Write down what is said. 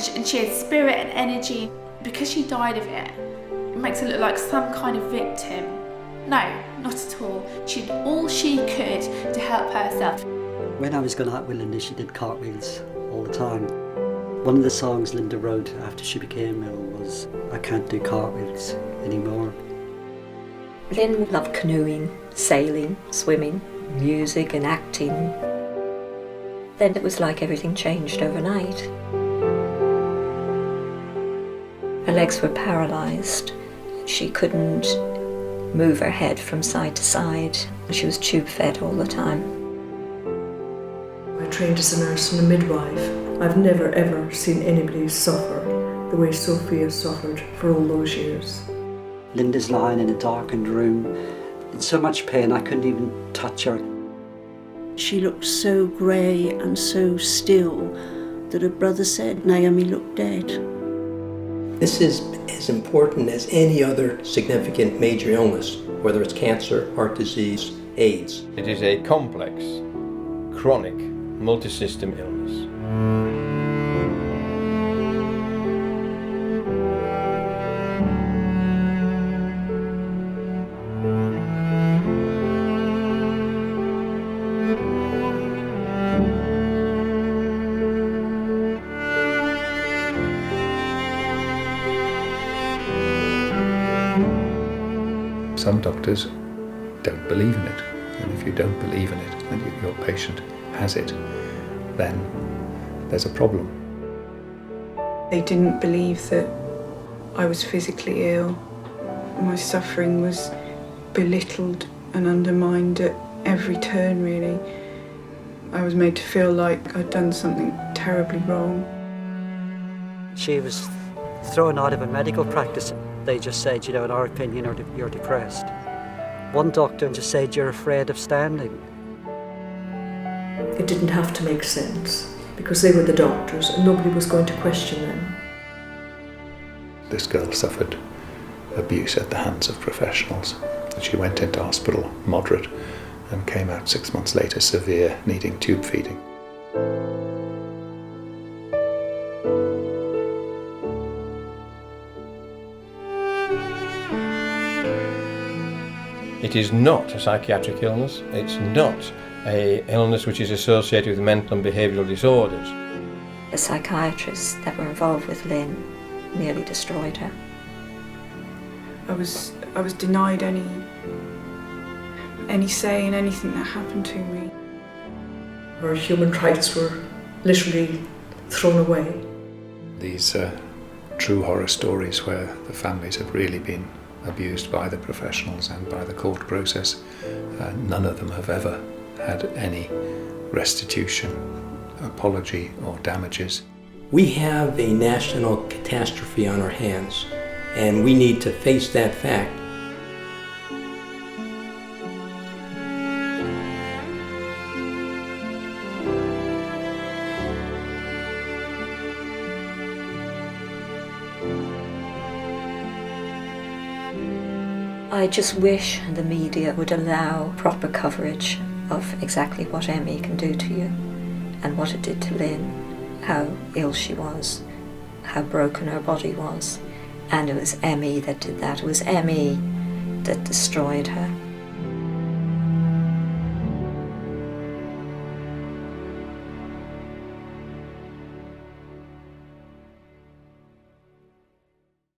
and she had spirit and energy. Because she died of it, it makes her look like some kind of victim. No, not at all. She did all she could to help herself. When I was going out with Linda, she did cartwheels all the time. One of the songs Linda wrote after she became ill was, "I can't do cartwheels anymore." Lynn loved canoeing, sailing, swimming, music and acting. Then it was like everything changed overnight. Her legs were paralysed. She couldn't move her head from side to side. She was tube fed all the time. I trained as a nurse and a midwife. I've never ever seen anybody suffer the way Sophia suffered for all those years. Linda's lying in a darkened room in so much pain I couldn't even touch her. She looked so grey and so still that her brother said Naomi looked dead. This is as important as any other significant major illness, whether it's cancer, heart disease, AIDS. It is a complex, chronic, multi-system illness. Some doctors don't believe in it, and if you don't believe in it and your patient has it, then there's a problem. They didn't believe that I was physically ill. My suffering was belittled and undermined at every turn, really. I was made to feel like I'd done something terribly wrong. She was thrown out of a medical practice. They just said, in our opinion, you're depressed. One doctor just said, you're afraid of standing. It didn't have to make sense because they were the doctors and nobody was going to question them. This girl suffered abuse at the hands of professionals. She went into hospital moderate and came out 6 months later severe, needing tube feeding. It is not a psychiatric illness. It's not an illness which is associated with mental and behavioural disorders. The psychiatrists that were involved with Lynn nearly destroyed her. I was denied any say in anything that happened to me. Her human rights were literally thrown away. These true horror stories where the families have really been abused by the professionals and by the court process. None of them have ever had any restitution, apology or damages. We have a national catastrophe on our hands, and we need to face that fact. I just wish the media would allow proper coverage of exactly what ME can do to you and what it did to Lynn, how ill she was, how broken her body was. And it was ME that did that. It was ME that destroyed her.